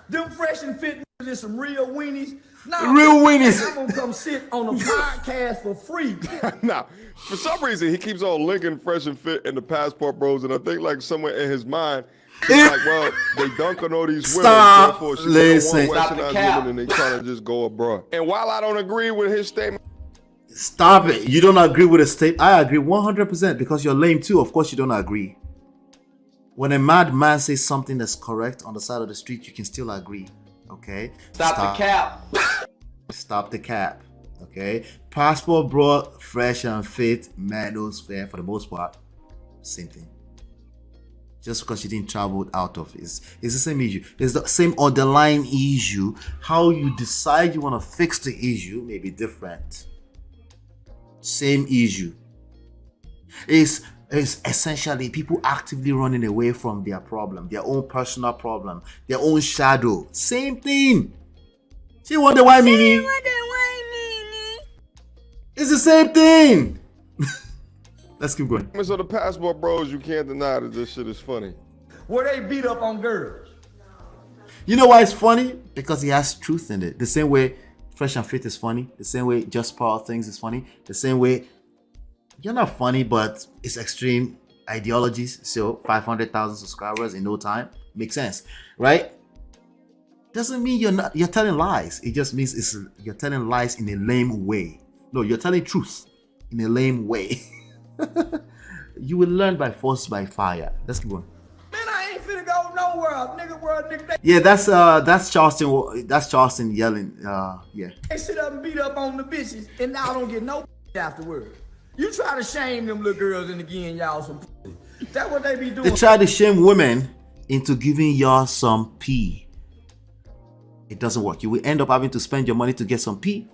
[SPEAKER 8] Them fresh and fit is some real weenies. Nah,
[SPEAKER 1] real weenies.
[SPEAKER 8] I'm gonna come sit on a podcast for free.
[SPEAKER 6] Nah, for some reason he keeps on linking Fresh and Fit and the Passport Bros, and I think like somewhere in his mind, he's like, well, they dunk on all these women, therefore she don't want Westernized women, and they trying to just go abroad. And while I don't agree with his statement,
[SPEAKER 1] stop it. You don't agree with a statement? I agree 100% because you're lame too. Of course you don't agree. When a madman says something that's correct on the side of the street, you can still agree. Okay?
[SPEAKER 5] Stop the cap.
[SPEAKER 1] Stop the cap. Okay? Passport brought Fresh and Fit, Manosphere for the most part. Same thing. Just because you didn't travel out of it. It's the same issue. It's the same underlying issue. How you decide you want to fix the issue may be different. Same issue. It's essentially people actively running away from their problem, their own personal problem, their own shadow. Same thing. She wonder why me. It's the same thing. Let's keep going.
[SPEAKER 6] So the Passport Bros, you can't deny that this shit is funny.
[SPEAKER 8] Where they beat up on girls.
[SPEAKER 1] You know why it's funny? Because he has truth in it. The same way Fresh and Fit is funny. The same way Just Power Things is funny. The same way you're not funny, but it's extreme ideologies. So 500,000 subscribers in no time makes sense, right? Doesn't mean you're telling lies. It just means you're telling lies in a lame way. No, you're telling truth in a lame way. You will learn by force by fire. Let's keep going.
[SPEAKER 8] Man, I ain't finna go nowhere, nigga.
[SPEAKER 1] Yeah, that's Charleston. That's Charleston yelling. Yeah.
[SPEAKER 8] They sit up and beat up on the bitches, and now don't get no afterwards. You try to shame them little girls and again y'all some pussy. That's what they be doing.
[SPEAKER 1] They try to shame women into giving y'all some pee. It doesn't work. You will end up having to spend your money to get some pee.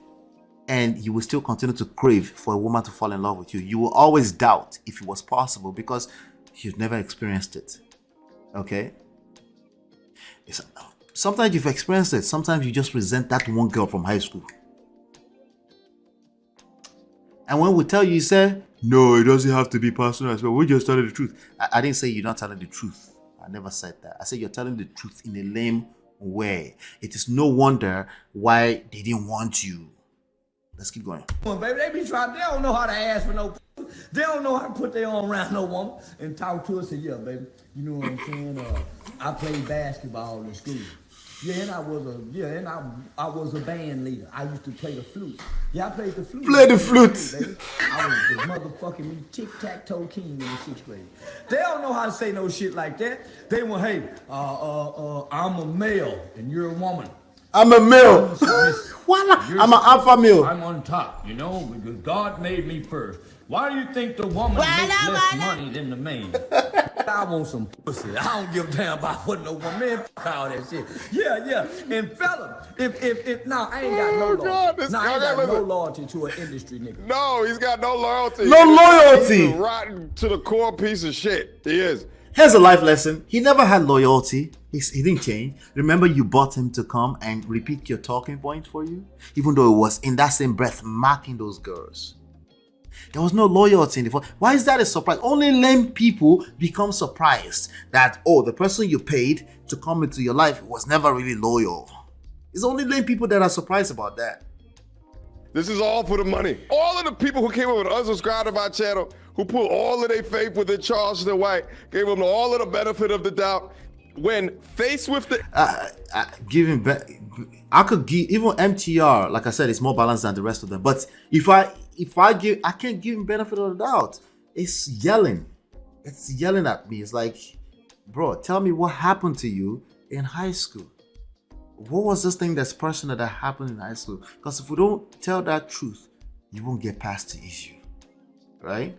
[SPEAKER 1] and you will still continue to crave for a woman to fall in love with you. You will always doubt if it was possible because you've never experienced it. Okay? Sometimes you've experienced it. Sometimes you just resent that one girl from high school. And when we tell you, you say, no, it doesn't have to be personal as well. We just telling the truth. I didn't say you're not telling the truth. I never said that. I said you're telling the truth in a lame way. It is no wonder why they didn't want you. Let's keep going.
[SPEAKER 8] Baby, they don't know how to ask for no. They don't know how to put their arm around no woman and talk to her. Say, yeah, baby, you know what I'm saying? I played basketball in school. Yeah, and I was a band leader. I used to play the flute. Yeah, I played the flute.
[SPEAKER 1] Play the flute.
[SPEAKER 8] Baby. I was the motherfucking tic-tac-toe king in the 6th grade. They don't know how to say no shit like that. They went, hey, I'm a male and you're a woman.
[SPEAKER 1] I'm a male. I'm an alpha male.
[SPEAKER 8] I'm on top, you know, because God made me first. Why do you think the woman makes less money than the man? I want some pussy. I don't give a damn about what no woman. Man, fuck all that shit. Yeah. And fella, if now I ain't got no loyalty. Now I ain't got no loyalty to an industry nigga.
[SPEAKER 6] No, he's got no loyalty.
[SPEAKER 1] No loyalty.
[SPEAKER 6] He's a rotten to the core piece of shit. He is.
[SPEAKER 1] Here's a life lesson. He never had loyalty. He didn't change. Remember, you bought him to come and repeat your talking point for you, even though it was in that same breath marking those girls. There was no loyalty in the phone. Why is that a surprise? Only lame people become surprised that, oh, the person you paid to come into your life was never really loyal. It's only lame people that are surprised about that.
[SPEAKER 6] This is all for the money. All of the people who came over to unsubscribe to my channel, who put all of their faith within Charleston White, gave them all of the benefit of the doubt. When faced with the
[SPEAKER 1] I could give even MTR, like I said, it's more balanced than the rest of them. But I can't give him benefit of the doubt. It's yelling at me. It's like, bro, tell me what happened to you in high school. What was this thing that's personal that happened in high school? Because if we don't tell that truth, you won't get past the issue, right?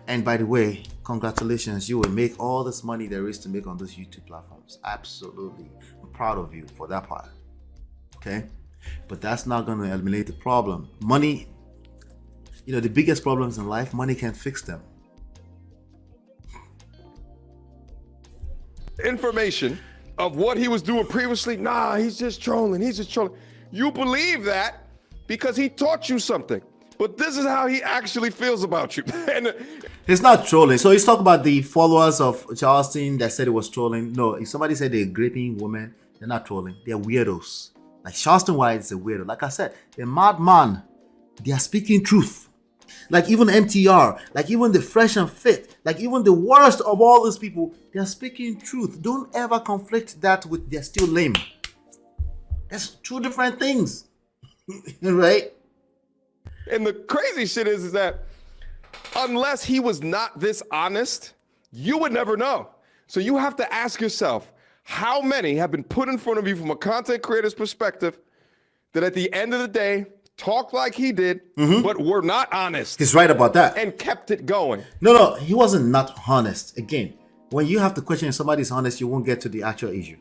[SPEAKER 1] And by the way, congratulations, you will make all this money there is to make on those YouTube platforms. Absolutely. I'm proud of you for that part. Okay? But that's not going to eliminate the problem. Money, the biggest problems in life, money can't fix them.
[SPEAKER 6] Information of what he was doing previously, nah, he's just trolling. You believe that because he taught you something. But this is how he actually feels about you. And
[SPEAKER 1] it's not trolling. So he's talking about the followers of Charleston that said it was trolling. No, if somebody said they're gripping women, they're not trolling. They're weirdos. Like Charleston White is a weirdo. Like I said, they're madman. They are speaking truth. Like even MTR, like even the fresh and fit, like even the worst of all these people, they are speaking truth. Don't ever conflict that with they're still lame. That's two different things. Right?
[SPEAKER 6] And the crazy shit is that unless he was not this honest, you would never know. So you have to ask yourself, how many have been put in front of you from a content creator's perspective that at the end of the day talked like he did, but were not honest?
[SPEAKER 1] He's right about that.
[SPEAKER 6] And kept it going.
[SPEAKER 1] No, he wasn't not honest. Again, when you have to question if somebody's honest, you won't get to the actual issue.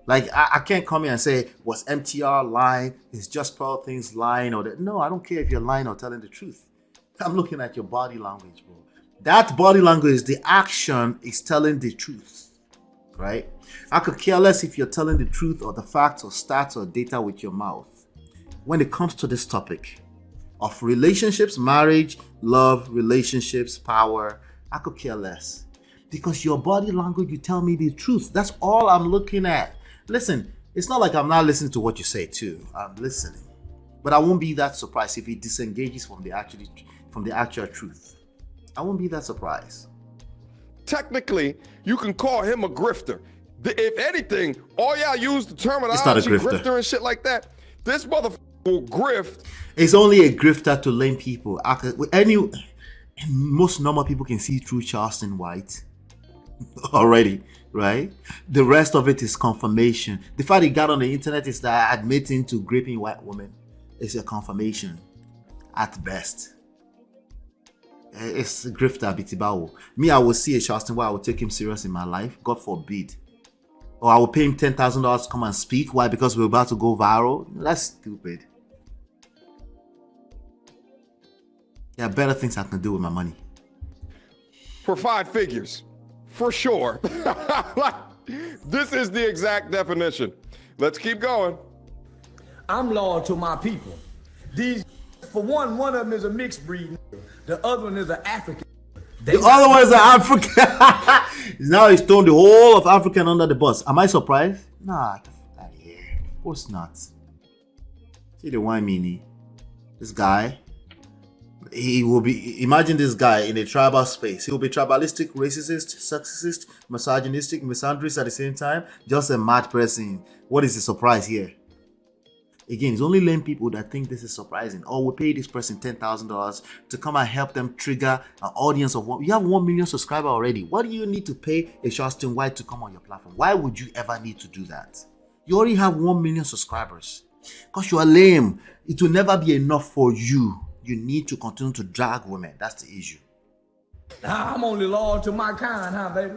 [SPEAKER 1] Like, I can't come here and say, was MTR lying? Is Just Pearl Things lying? Or that? No, I don't care if you're lying or telling the truth. I'm looking at your body language, bro. That body language, the action is telling the truth, right? I could care less if you're telling the truth or the facts or stats or data with your mouth. When it comes to this topic of relationships, marriage, love, relationships, power, I could care less. Because your body language, you tell me the truth. That's all I'm looking at. Listen, it's not like I'm not listening to what you say too. I'm listening. But I won't be that surprised if he disengages from the actual truth. I won't be that surprised.
[SPEAKER 6] Technically, you can call him a grifter. If anything, all y'all use the terminology grifter and shit like that. This motherfucker will grift.
[SPEAKER 1] It's only a grifter to lame people. Most normal people can see through Charleston White already, right? The rest of it is confirmation. The fact he got on the internet is that admitting to gripping white women is a confirmation at best. It's a grifter, Bitibawo. Me, I will see a Charleston White, I will take him serious in my life. God forbid. Or I will pay him $10,000 to come and speak. Why? Because we're about to go viral? That's stupid. There are better things I can do with my money.
[SPEAKER 6] For 5 figures, for sure. This is the exact definition. Let's keep going.
[SPEAKER 8] I'm loyal to my people. These, for one of them is a mixed breed. The other one is an African.
[SPEAKER 1] The other one is an African. Now he's thrown the whole of African under the bus. Am I surprised? Nah, get out of here. Of course not. See the wine meanie. This guy, he will be, imagine this guy in a tribal space. He will be tribalistic, racist, sexist, misogynistic, misandrist at the same time. Just a mad person. What is the surprise here? Again, it's only lame people that think this is surprising. Oh, we pay this person $10,000 to come and help them trigger an audience of one. You have 1 million subscribers already. What do you need to pay a Charleston White to come on your platform? Why would you ever need to do that? You already have 1 million subscribers. Because you are lame. It will never be enough for you. You need to continue to drag women. That's the issue.
[SPEAKER 8] I'm only loyal to my kind, huh, baby?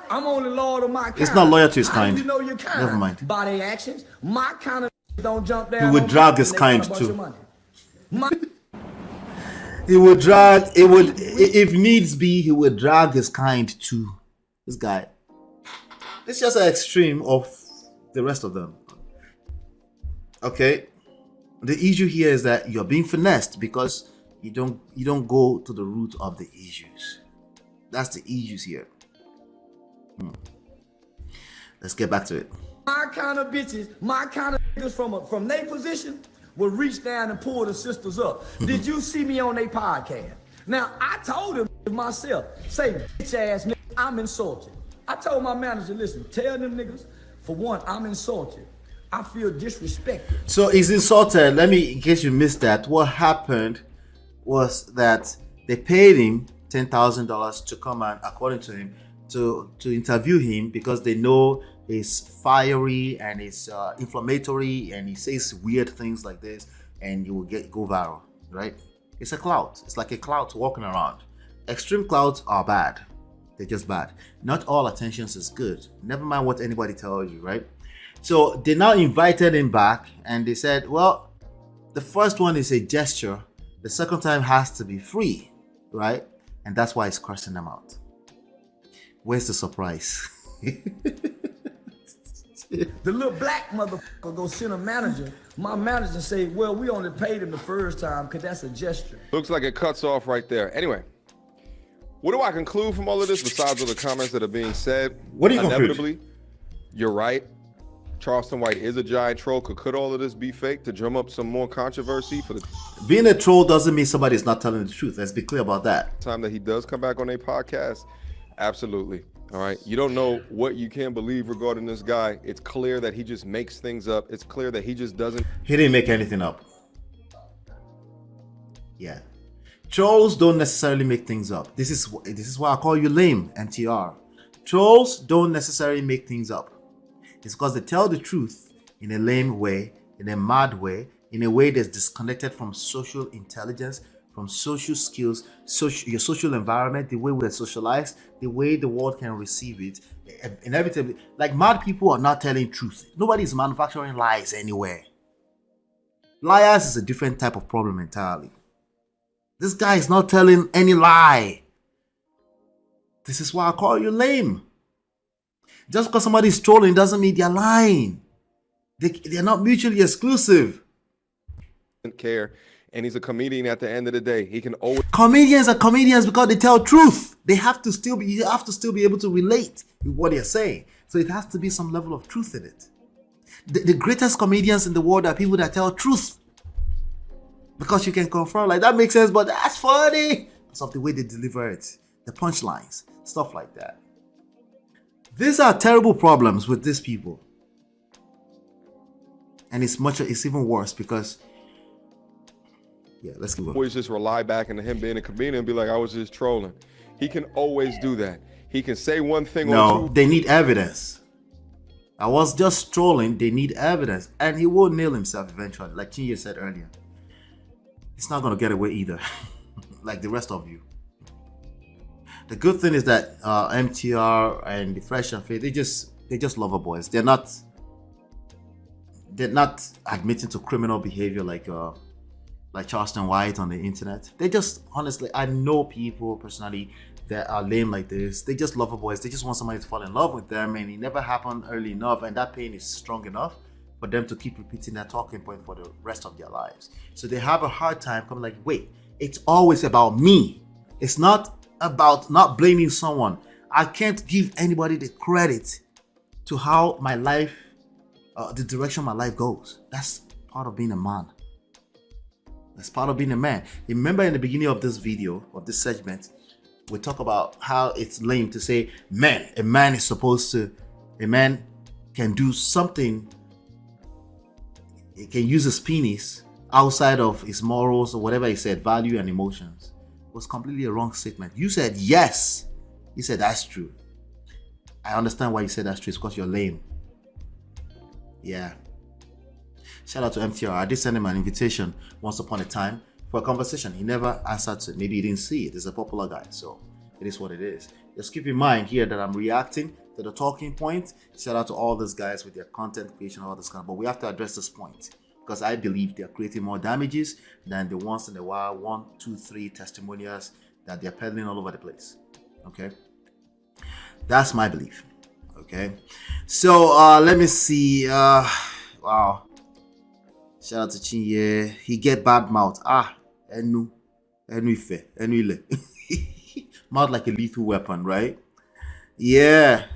[SPEAKER 8] I'm only loyal to my kind.
[SPEAKER 1] It's not loyal to his
[SPEAKER 8] How
[SPEAKER 1] kind.
[SPEAKER 8] do you know your kind?
[SPEAKER 1] Never mind.
[SPEAKER 8] By their actions. My kind of don't jump down.
[SPEAKER 1] He would
[SPEAKER 8] on
[SPEAKER 1] drag
[SPEAKER 8] me
[SPEAKER 1] his
[SPEAKER 8] when they
[SPEAKER 1] kind
[SPEAKER 8] got a bunch
[SPEAKER 1] too.
[SPEAKER 8] of money. My
[SPEAKER 1] He would drag, it would, if needs be, he would drag his kind to this guy. It's just an extreme of the rest of them. Okay. The issue here is that you're being finessed because you don't go to the root of the issues. That's the issues here. Let's get back to it.
[SPEAKER 8] My kind of bitches, my kind of niggas from their position will reach down and pull the sisters up. Did you see me on their podcast? Now, I told them myself, say, bitch ass nigga, I'm insulted. I told my manager, listen, tell them niggas, for one, I'm insulted. I feel disrespected.
[SPEAKER 1] So he's insulted. Let me, in case you missed that, what happened was that they paid him $10,000 to come and, according to him, to interview him because they know he's fiery and he's inflammatory and he says weird things like this and you will go viral, right? It's a clout. It's like a clout walking around. Extreme clouds are bad. They're just bad. Not all attentions is good. Never mind what anybody tells you, right? So they now invited him back and they said, well, the first one is a gesture. The second time has to be free, right? And that's why he's cursing them out. Where's the surprise?
[SPEAKER 8] The little black motherfucker go send a manager. My manager say, well, we only paid him the first time because that's a gesture.
[SPEAKER 6] Looks like it cuts off right there. Anyway, what do I conclude from all of this besides all the comments that are being said?
[SPEAKER 1] What do you
[SPEAKER 6] Inevitably, you're right. Charleston White is a giant troll. Could all of this be fake to drum up some more controversy for the
[SPEAKER 1] Being a troll doesn't mean somebody's not telling the truth. Let's be clear about that.
[SPEAKER 6] time that he does come back on a podcast? Absolutely. All right. You don't know what you can believe regarding this guy. It's clear that he just makes things up. It's clear that he just doesn't.
[SPEAKER 1] He didn't make anything up. Yeah. Trolls don't necessarily make things up. This is why I call you lame, MTR. Trolls don't necessarily make things up. It's because they tell the truth in a lame way, in a mad way, in a way that's disconnected from social intelligence, from social skills, your social environment, the way we're socialized, the way the world can receive it. Inevitably, like mad people are not telling truth. Nobody's manufacturing lies anywhere. Liars is a different type of problem entirely. This guy is not telling any lie. This is why I call you lame. Just because somebody's trolling doesn't mean they're lying. They're not mutually exclusive.
[SPEAKER 6] Doesn't care. And he's a comedian at the end of the day. He can always.
[SPEAKER 1] Comedians are comedians because they tell truth. You have to still be able to relate with what they're saying. So it has to be some level of truth in it. The greatest comedians in the world are people that tell truth. Because you can confirm, like, that makes sense, but that's funny. Because of the way they deliver it. The punchlines, stuff like that. These are terrible problems with these people. And it's even worse because, yeah, let's go.
[SPEAKER 6] Always just rely back into him being a comedian and be like, I was just trolling. He can always do that. He can say one thing or
[SPEAKER 1] No,
[SPEAKER 6] two.
[SPEAKER 1] they need evidence. I was just trolling. They need evidence. And he will nail himself eventually. Like Chinye said earlier. He's not going to get away either. Like the rest of you. The good thing is that MTR and the Fresh and Fit, they just lover boys. They're not admitting to criminal behavior like like Charleston White on the internet. They just, honestly, I know people personally that are lame like this. They just lover boys. They just want somebody to fall in love with them, and it never happened early enough, and that pain is strong enough for them to keep repeating that talking point for the rest of their lives. So they have a hard time coming like, wait, it's always about me. It's not about not blaming someone. I can't give anybody the credit to how my life, the direction my life goes. That's part of being a man. That's part of being a man. Remember in the beginning of this video, of this segment, we talk about how it's lame to say, man, a man can do something. He can use his penis outside of his morals or whatever he said, value and emotions. It was completely a wrong statement. You said yes. You said that's true. I understand why you said that's true. It's because you're lame. Yeah. Shout out to MTR. I did send him an invitation once upon a time for a conversation. He never answered to it. Maybe he didn't see it. He's a popular guy, so it is what it is. Just keep in mind here that I'm reacting to the talking point. Shout out to all these guys with their content creation, all this kind of, but we have to address this point because I believe they're creating more damages than the once in a while 1, 2, 3 testimonials that they're peddling all over the place. Okay, that's my belief. Okay, so let me see. Wow. Shout out to Chinye. He get bad mouth. Enu ile. Mouth like a lethal weapon, right? Yeah.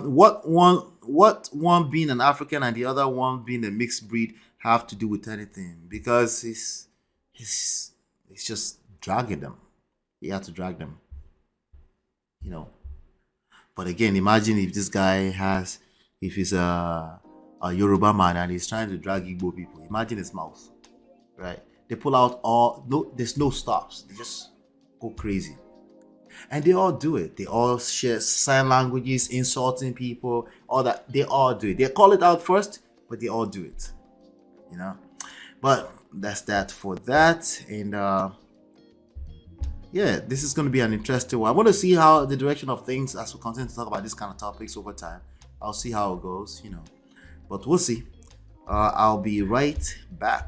[SPEAKER 1] What one being an African and the other one being a mixed breed have to do with anything? Because he's just dragging them. He had to drag them. You know. But again, imagine if this guy if he's a Yoruba man and he's trying to drag Igbo people. Imagine his mouth, right? They pull out there's no stops. They just go crazy. And they all do it. They all share sign languages, insulting people, all that. They all do it. They call it out first, but they all do it, you know? But that's that for that. And yeah, this is going to be an interesting one. I want to see how the direction of things as we continue to talk about this kind of topics over time. I'll see how it goes, you know. But we'll see. I'll be right back.